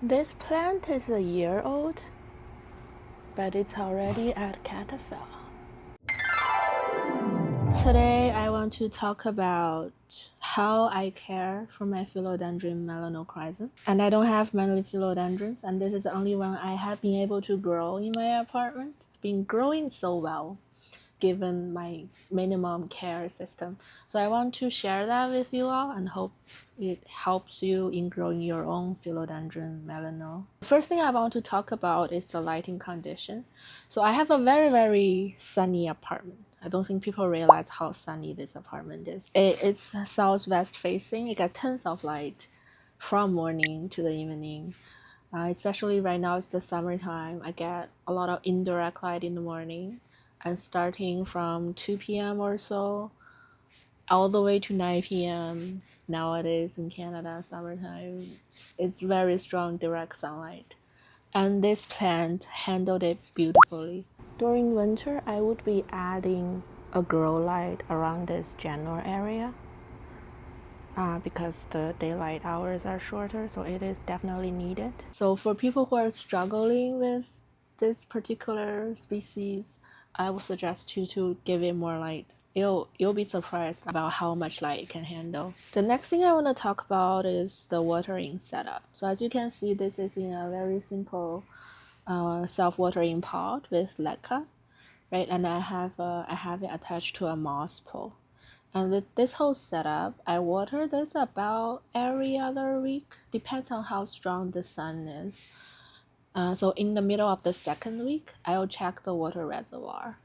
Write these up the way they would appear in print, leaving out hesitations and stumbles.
This plant is a year old, but it's already at caterpillar. Today I want to talk about how I care for my Philodendron Melanochrysum. And I don't have many philodendrons, and this is the only one I have been able to grow in my apartment. It's been growing so well given my minimum care system. So I want to share that with you all and hope it helps you in growing your own Philodendron melano. The first thing I want to talk about is the lighting condition. So I have a very sunny apartment. I don't think people realize how sunny this apartment is. It's southwest facing. It gets tons of light from morning to the evening. Especially right now, it's the summertime. I get a lot of indirect light in the morning, and starting from 2 p.m. or so, all the way to 9 p.m. nowadays in Canada, summertime, it's very strong direct sunlight. And this plant handled it beautifully. During winter, I would be adding a grow light around this general area. Because the daylight hours are shorter, so it is definitely needed. So for people who are struggling with this particular species, I would suggest you to give it more light. You'll be surprised about how much light it can handle. The next thing I want to talk about is the watering setup. So as you can see, this is in a very simple self-watering pot with LECA, right? And I have it attached to a moss pole. And with this whole setup, I water this about every other week. Depends on how strong the sun is. So in the middle of the second week, I'll check the water reservoir.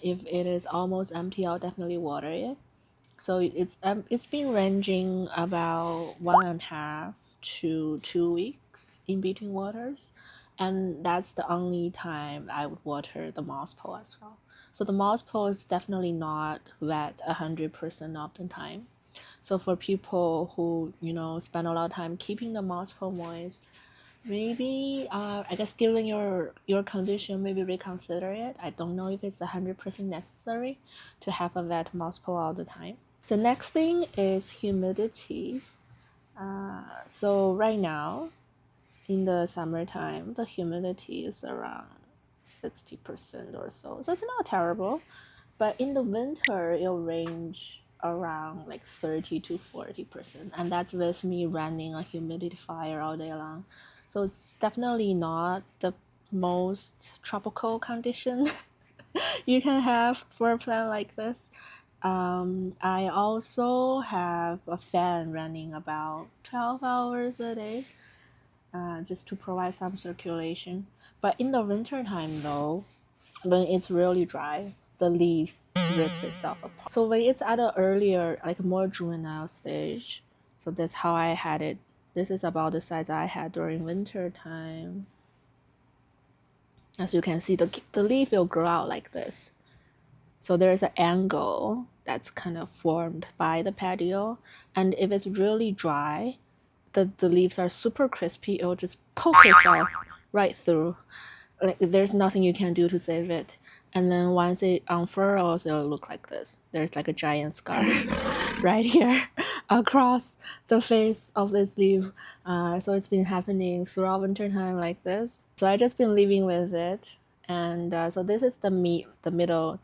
If it is almost empty, I'll definitely water it. So it's been ranging about 1.5 to 2 weeks in between waters, and that's the only time I would water the moss pole as well. So the moss pole is definitely not wet 100% of the time. So for people who spend a lot of time keeping the moss pole moist, maybe I guess given your condition, maybe reconsider it. I don't know if it's 100% necessary to have a wet moss pole all the time. The next thing is humidity. So right now in the summertime, the humidity is around 60% or so. So it's not terrible, but in the winter, it'll range around like 30 to 40%. And that's with me running a humidifier all day long. So it's definitely not the most tropical condition you can have for a plant like this. I also have a fan running about 12 hours a day, just to provide some circulation. But in the winter time though, when it's really dry, the leaves rips itself apart. So when it's at an earlier, like more juvenile stage, so that's how I had it. This is about the size I had during winter time. As you can see, the leaf will grow out like this. So there's an angle that's kind of formed by the patio. And if it's really dry, the leaves are super crispy. It'll just poke itself right through. Like there's nothing you can do to save it. And then once it unfurls, it'll look like this. There's like a giant scar right here across the face of this leaf. So it's been happening throughout winter time like this. So I just been living with it. And so this is the middle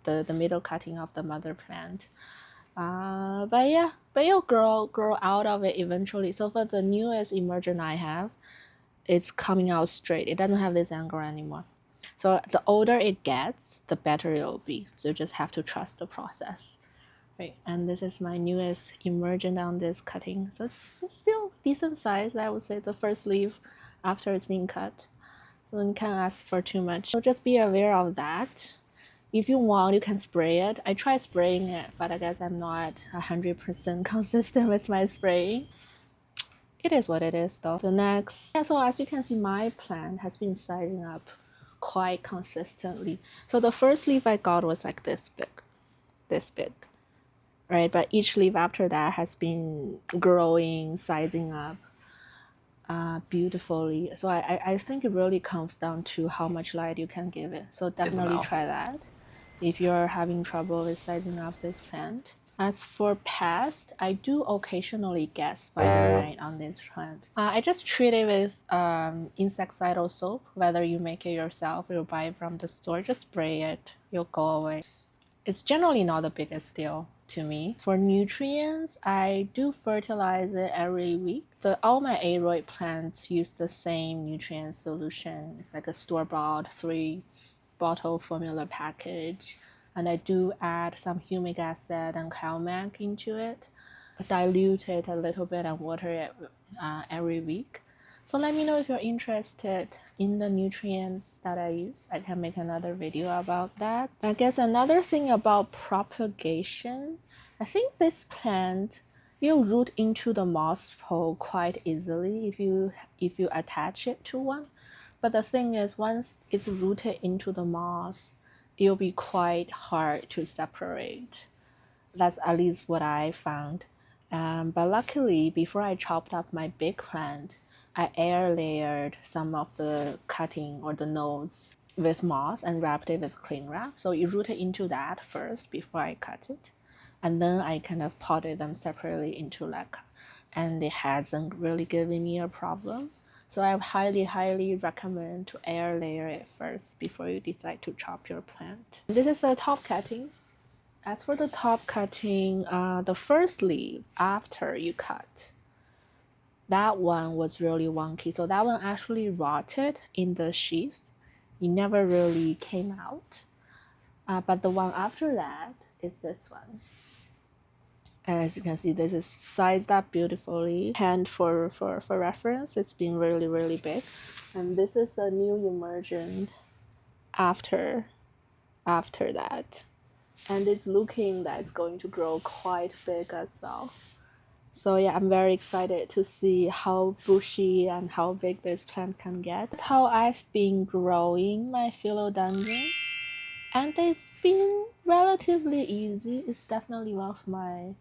cutting of the mother plant. But you'll grow out of it eventually. So for the newest emergent I have, it's coming out straight. It doesn't have this angle anymore. So the older it gets, the better it will be. So you just have to trust the process, right? And this is my newest emergent on this cutting. So it's still decent size. I would say the first leaf after it's been cut. So you can't ask for too much. So just be aware of that. If you want, you can spray it. I tried spraying it, but I guess I'm not 100% consistent with my spraying. It is what it is though. The next, yeah, so as you can see, my plant has been sizing up quite consistently. So the first leaf I got was like this big, right? But each leaf after that has been growing, sizing up beautifully. So I think it really comes down to how much light you can give it. So definitely try that if you're having trouble with sizing up this plant. As for pest, I do occasionally get spider mite on this plant. I just treat it with insecticidal soap, whether you make it yourself or you buy it from the store, just spray it, it'll go away. It's generally not the biggest deal to me. For nutrients, I do fertilize it every week. All my aroid plants use the same nutrient solution. It's like a store-bought 3-bottle formula package. And I do add some humic acid and CalMag into it, dilute it a little bit and water it every week. So let me know if you're interested in the nutrients that I use. I can make another video about that. I guess another thing about propagation, I think this plant will root into the moss pole quite easily if you attach it to one. But the thing is, once it's rooted into the moss, it'll be quite hard to separate. That's at least what I found. But luckily, before I chopped up my big plant, I air layered some of the cutting or the nodes with moss and wrapped it with cling wrap. So it rooted into that first before I cut it. And then I kind of potted them separately into LECA. And it hasn't really given me a problem. So I highly recommend to air layer it first before you decide to chop your plant. This is the top cutting. As for the top cutting, the first leaf after you cut, that one was really wonky. So that one actually rotted in the sheath. It never really came out. But the one after that is this one. As you can see, this is sized up beautifully. And for reference, it's been really big. And this is a new emergent after that. And it's looking that it's going to grow quite big as well. So yeah, I'm very excited to see how bushy and how big this plant can get. That's how I've been growing my philodendron. And it's been relatively easy. It's definitely one of my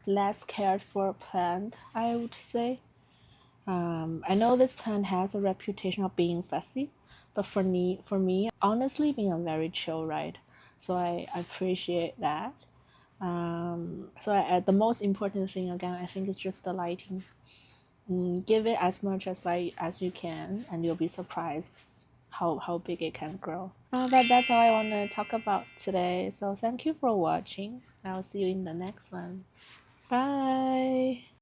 less cared for plant, I would say. I know this plant has a reputation of being fussy, but for me, honestly, being a very chill ride. So I appreciate that. The most important thing again, I think, is just the lighting. Give it as much as light as you can, and you'll be surprised how big it can grow. But that's all I want to talk about today. So thank you for watching. I'll see you in the next one. Bye.